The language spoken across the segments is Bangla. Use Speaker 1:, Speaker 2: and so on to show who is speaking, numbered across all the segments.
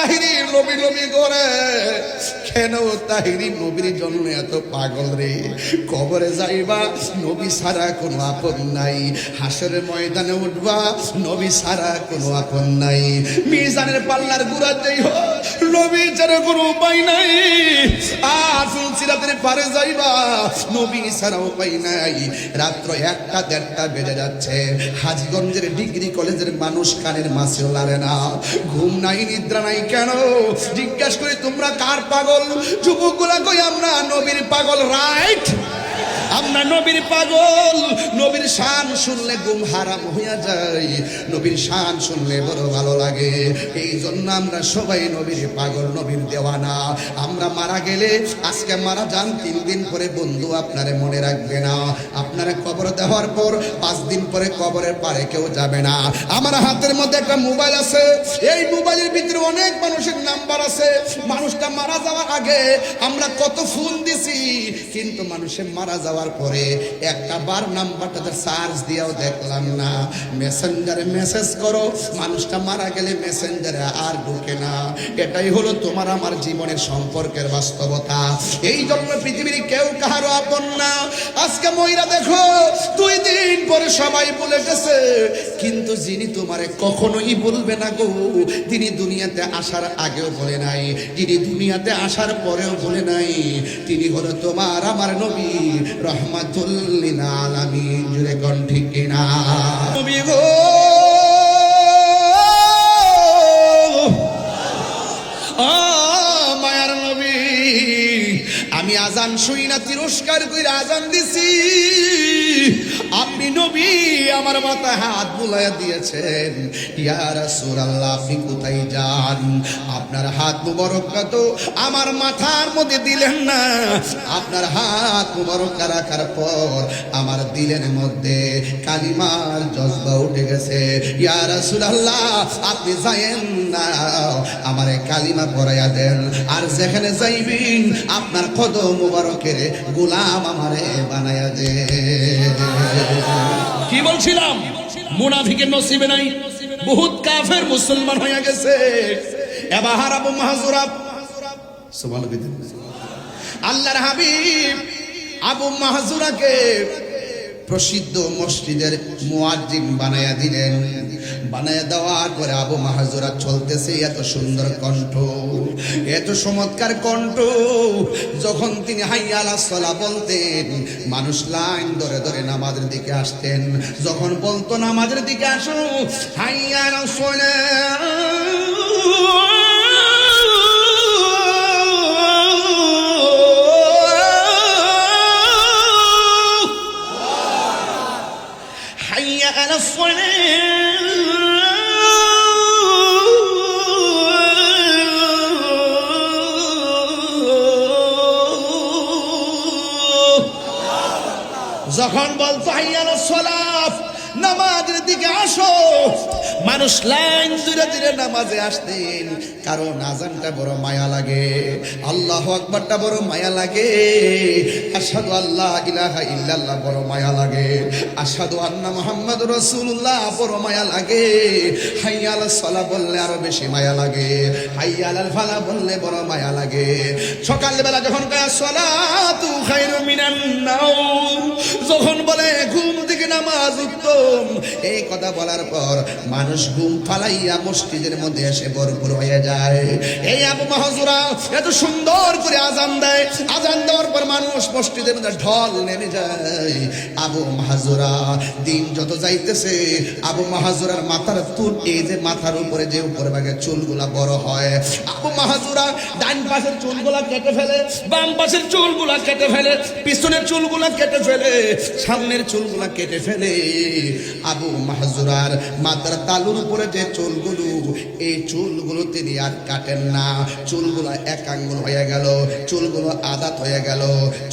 Speaker 1: তাহিরি লবি লবি করে। কেন তাহিরি নবীর জন্য এত পাগল রে? কবরে যাইবা নবী ছাড়া কোনো আপন নাই, হাসরের ময়দানে উঠবা নবী ছাড়া কোনো আপন নাই, মিজানের পাল্লার গুড়াতেই হোক নবী ছাড়া কোনো উপায় নাই, আর সিরাতের পারে যাইবা নবী ছাড়া উপায় নাই। রাত্র 1টা 1:30 বেজে যাচ্ছে, হাজীগঞ্জের ডিগ্রি কলেজের মানুষ কানের মাছেও লারে না, ঘুম নাই নিদ্রা নাই। কেন জিজ্ঞাসা করে তোমরা কার পাগল? যুবকগুলা কই আমরা নবীর পাগল। রাইট, আমরা নবীর পাগল। নবীর শান শুনলে ঘুম হারাম হইয়া যায়, নবীর শান শুনলে বড় ভালো লাগে। এই জন্য আমরা সবাই নবীর পাগল, নবীর দেওয়ানা। আমরা মারা গেলে, আজকে মারা যান 3 দিন পরে বন্ধু আপনারে মনে রাখবে না, আপনারা কবর দেওয়ার পর 5 দিন পরে কবরের পারে কেউ যাবে না। আমার হাতের মধ্যে একটা মোবাইল আছে, এই মোবাইলের ভিতরে অনেক মানুষের নাম্বার আছে। মানুষটা মারা যাওয়ার আগে আমরা কত ফোন দিছি, কিন্তু মানুষের মারা যাওয়ার পরে একটা বার নাম্বারটা চার্জ দিয়েও দেখলাম না। মেসেঞ্জারে মেসেজ করো, মানুষটা মারা গেলে মেসেঞ্জারে আর ঢুকে না। এটাই হলো তোমার আমার জীবনের সম্পর্কের বাস্তবতা। এই জন্য পৃথিবীর কেউ কাহারও আপন না। আজকে ময়রা দেখো 2 দিন পরে সবাই বলে গেছে, কিন্তু যিনি তোমারে কখনোই বলবে না গো, তিনি দুনিয়াতে আসার আগেও বলে নাই, যিনি দুনিয়াতে আসার পরেও বলে নাই, তিনি হলো তোমার আমার নবী রহমাতুল লিল আলামিন। জুড়ে কোন ঠিক কিনা? নবী গো মায়ার নবী, আমি আজান শুই না, তিরস্কার কইরা আজান দিছি। আপনি নবী আমার মাথায় হাত বুলাইয়া দিয়েছেন। ইয়া রাসূলুল্লাহ, আপনি কোথায় যান? আপনার হাত মুবারকটা তো আমার মাথার মধ্যে দিলেন না। আপনার হাত মুবারক রাখার পর আমার দিলের মধ্যে কালিমার জজবা উঠে গেছে। ইয়া রাসূলুল্লাহ, আপনি যায়েন না, আমারে কালিমা পড়াইয়া দেন, আর যেখানে যাইবেন আপনার কদম মুবারকের গোলাম আমারে বানাইয়া দেন। কি বলছিলাম? মুনাফিকের নসিবে নাই, বহুত কাফের মুসলমান হয়ে গেছে। এবার আবু মাহজুরা, আল্লাহর হাবিব আবু মাহজুরাকে প্রসিদ্ধ মসজিদের মুয়াজ্জিন বানায়া দিলেন। বানায়া দেওয়ার পরে আবু মাহজুরা চলতেছে, এত সুন্দর কণ্ঠ, এত চমৎকার কণ্ঠ। যখন তিনি হাইয়া আলাস সালাহ বলতেন, মানুষ লাইন ধরে ধরে নামাজের দিকে আসতেন। যখন বলতো নামাজের দিকে আসো, হাইয়া আলাস সালাহ, হাইয়া আলাস সালাহ, যখন বলতো হাইয়া আলাস সালাহ, নামাজের দিকে আসো, মানুষ লাইন ধীরে ধীরে নামাজে আসতেন। কারণ আজানটা বড় মায়া লাগে, আল্লাহু আকবারটা বড় মায়া লাগে, আশহাদু আল্লা ইলাহা ইল্লাল্লাহ বড় মায়া লাগে, আশহাদু আন্না মুহাম্মাদুর রাসূলুল্লাহ বড় মায়া লাগে, হাইয়া আলাস সালাহ বললে আরো বেশি মায়া লাগে, হাইয়া আলাল ফালাহ বললে বড় মায়া লাগে। সকালবেলা যখন কয় সালাতু খায়রুম মিনান নাওম, যখন বলে ঘুম থেকে নামাজ উত্তম, এই কথা বলার পর মানুষ ঘুম ফালাইয়া মসজিদের মধ্যে এসে ভরপুর হয়ে যায়। এই আবু মাহজুরা এত সুন্দর করে আজান দেয়, আজান দেওয়ার পর মানুষ মসজিদের মধ্যে ঢল নেমে যায়। আবু মাহজুরা দিন যত যাইতেছে, আবু মাহজুরার মাথার চুল, এই যে মাথার উপরে যে উপরে ভাগে চুলগুলা বড় হয়, আবু মাহজুরা ডান পাশের চুলগুলা কেটে ফেলে, বাম পাশের চুলগুলা কেটে ফেলে, পিছনের চুলগুলা কেটে ফেলে, সামনের চুলগুলা কেটে ফেলে। আবু মাহজুরার মাথার তালুর উপরে যে চুলগুলো, এই চুলগুলো তিনি আর কাটেন না। চুলগুলো এক আঙ্গুল হয়ে গেল, চুলগুলো আদাত হয়ে গেল,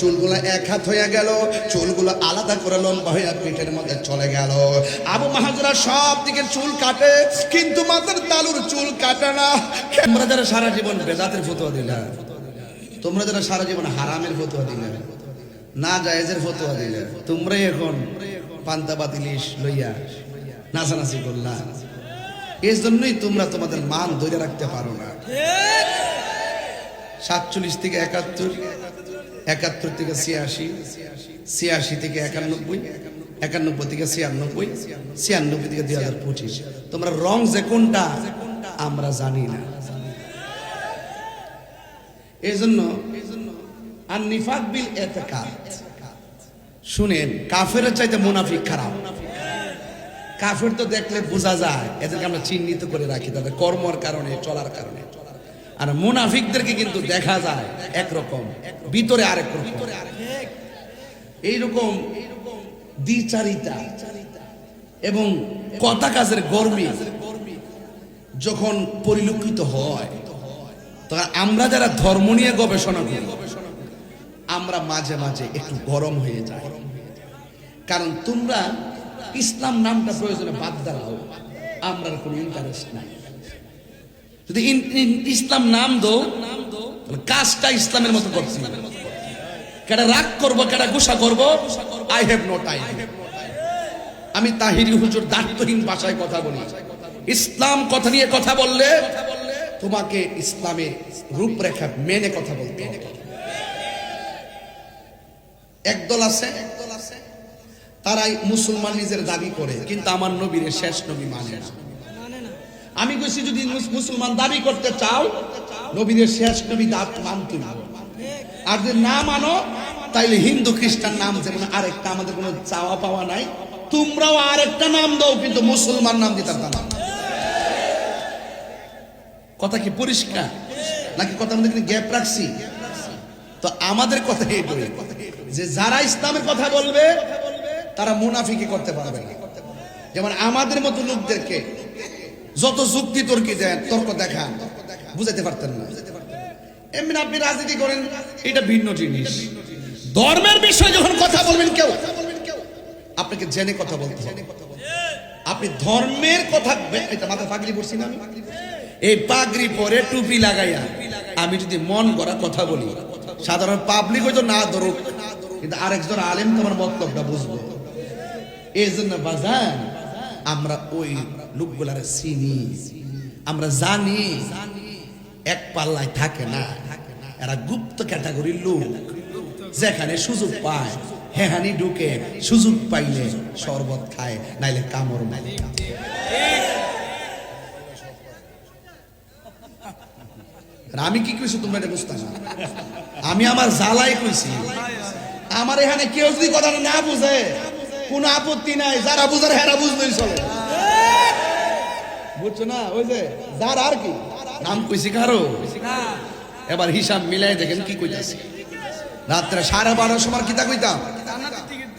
Speaker 1: চুলগুলো এক হাত হয়ে গেল, চুলগুলো আলাদা করে লম্বা হয়ে পিঠের মধ্যে চলে গেল। আবু মাহজুরা সব দিকে চুল কাটে, কিন্তু মাথার তালুর চুল কাটে না। তোমরা যারা সারা জীবন বেদাতের ফতোয়া দিলা, তোমরা যারা সারা জীবন হারামের ফতোয়া দিলা, না জায়েজের ফতোয়া দিলা, তোমরাই এখন পান্তা বাতিলিশ লইয়া নাচানাচি করলা। এই জন্যই তোমরা তোমাদের মান ধরে রাখতে পারো না। 47 থেকে 71, 71 থেকে 86, 86 থেকে 91, 91 থেকে 96, 96 থেকে 2025। তোমরা রং যে কোনটা আমরা জানি না। এই জন্য আর নিফাক বিল এতেকাদ, শুনেন, কাফেরের চাইতে মুনাফিক খারাপ। কাফের তো দেখলে বোঝা যায়, এদেরকে আমরা চিহ্নিত করে রাখি তাদের কর্মর কারণে, চলার কারণে। আর মুনাফিকদেরকে কিন্তু দেখা যায় একরকম, ভিতরে আরেক রকম। এইরকম দ্বিচারিতা এবং কথা কাজের গর্মী যখন পরিলক্ষিত হয়, তখন আমরা যারা ধর্ম নিয়ে গবেষণা করি, আমরা মাঝে মাঝে একটু গরম হয়ে যাই। কারণ তোমরা ইসলাম নামটা প্রয়োজনে বাদ দাও, আমরা কোনো ইন্টারেস্ট নাই। যদি ইসলাম নাম দো, কাজটা ইসলামের মতো করছি। কেডা রাগ করবো, কেডা গুসা করবো, আই হ্যাভ নো টাইম। আমি তাহিরি হুজুর দায়িত্বহীন ভাষায় কথা বলি। ইসলাম কথা নিয়ে কথা বললে তোমাকে ইসলামের রূপরেখা মেনে কথা বলতে হবে। একদল আছে, তারাই মুসলমান নিজের দাবি করে, কিন্তু আমার নবীর শেষ নবী মানে না। আমি কইছি যদি মুসলমান দাবি করতে চাও, নবীর শেষ নবী মানতে হবে। আর যদি না মানো, তাইলে হিন্দু খ্রিস্টান নাম যেমন আরেকটা, আমাদের কোনো চাওয়া পাওয়া নাই, তোমরাও আরেকটা নাম দাও, কিন্তু মুসলমান নাম দিতে পারবে না। কথা কি পরিষ্কার নাকি কথার মধ্যে গ্যাপ রাখছি? তো আমাদের কথা এইটাই যে যারা ইসলামের কথা বলবে তারা মুনাফিকি করতে পারবে না। যেমন আমাদের মতো লোকদেরকে যত যুক্তি তর্কি দেন, তর্ক দেখান, বুঝাতে পারতেন না। এমনি আপনি রাজনীতি করেন, এটা ভিন্ন জিনিস। ধর্মের বিষয়ে যখন কথা বলবেন কেউ, আপনাকে জেনে কথা বলতে হবে। আপনি ধর্মের কথা, এটা মাথা পাগড়ি পড়ছি না আমি, এই পাগড়ি পরে টুপি লাগাইয়া আমি যদি মন গড়া কথা বলি, সাধারণ পাবলিক হয়তো না ধরুক, কিন্তু আরেকজন আলেম তোমার মতলবটা বুঝবো। এই জন্য বাজান, আমরা ওই লোকগুলার চিনি, আমরা জানি এক পাল্লায় থাকে না। এরা গুপ্ত ক্যাটাগরির লোক, যেখানে সুযোগ পায় হেহানি ঢুকে, সুযোগ পাইলে শরবত খায়, নাইলে কামড় মারে। আমি কি কইছি তোমরা এটা বুঝতে না? আমি আমার জ্বালাই কইছি। আমার এখানে কেউ যদি কথাটা না বুঝে, কোনো আপত্তি নাই, যারা বুঝার হেরা বুঝলেই চলে। বুঝছো না? ওই যে যার আর কি নাম কইছি কারো, এবার হিসাব মিলাই দেখেন কি কইতাছি। রাত্রে 12:30 সময় কিতা কইতাম,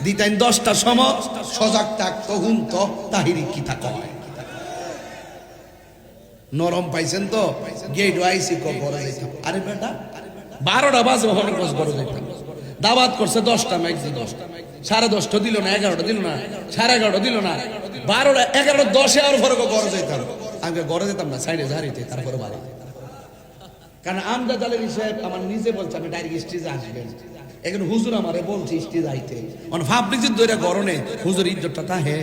Speaker 1: দিতেন 10টার সময়, সজাগ থাক তহুন তো তাহিরি কিতা কয়। নরম পাইছেন তো, গেট আইসি বড় যাইতাম। আরে বেটা 12টা বাজে হঠাৎ বড় যাইতাম। দাওয়াত করছে 10টা ম্যাক্সি, 10:30 দিল না, 11টা দিল না, 11:30 দিল না, 12টা 11টা 10 আর ফরক গড়ে যাইতাম। আমি গড়ে যেতাম না, সাইডে ঝাড়িতে, তারপরে বাড়ি। কারণ আমজাদ আলী সাহেব আমার নিজে বলছে আমি ডাইরেক্ট স্টেজে আসবেন। এখন হুজুর আমারে বলছে স্টেজ আইতে, অন ফাবলিক ধরে গরনে হুজুর ইজ্জতটা তা হে,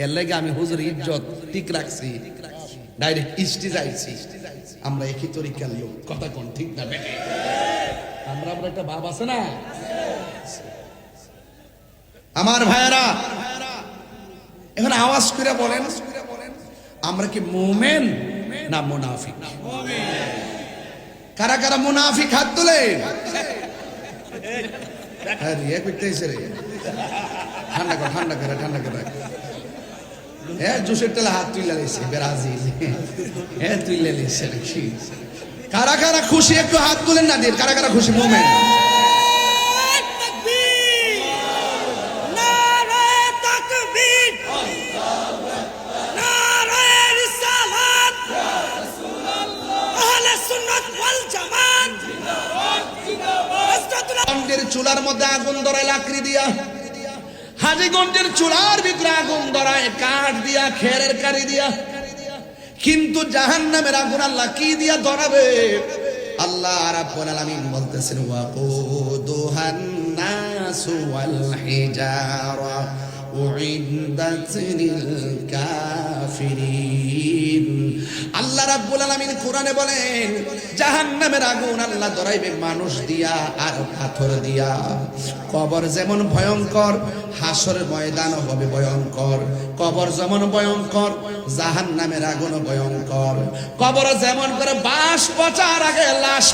Speaker 1: এর লাগে আমি হুজুর ইজ্জত ঠিক রাখছি, ডাইরেক্ট স্টেজ আইছি। আমরা একই তরিকার লোক, কথা কোন ঠিক না বেটে? আমরা একটা ভাব আছে না আমার ভাইয়েরা? এখন আওয়াজ করে বলেন, আমরা কি মুমিন না মুনাফিক? কারা কারা মুনাফিক হাত তুলে? ঠান্ডা কর, ঠান্ডা করে, ঠান্ডা করে। হ্যাঁ, জোশের তেলে হাত তুলে লেছে ব্রাজিল, হ্যাঁ তুলে লেছে। কারা কারা খুশি একটু হাত তুলেন না দিয়ে? কারা কারা খুশি? মুমিন। চুলার মধ্যে আগুন ধরায় লাকড়ি দিয়া, হাজীগঞ্জের চুলার ভিতরে আগুন ধরায় কাঠ দিয়া, খেরের কারি দিয়া। কিন্তু জাহান্নামের আগুন আল্লাহ কি দিয়া ধরাবে? আল্লাহ রাব্বুল আলামিন বলতেছেন, ওয়াকুদুহান নাসু ওয়াল হিজারা উইদ্দাত লিল কাফিরিন। আল্লাহ রাব্বুল আলামিন কোরআনে বলেন জাহান্নামের আগুন আল্লাহ ধরাইবে মানুষ দিয়া আর পাথর দিয়া। কবর যেমন ভয়ঙ্কর, হাসর ময়দান হবে ভয়ঙ্কর। কবর যেমন ভয়ঙ্কর, জাহান্নামের আগুন ভয়ঙ্কর। কবর যেমন করে বাঁশ পচার আগে লাশ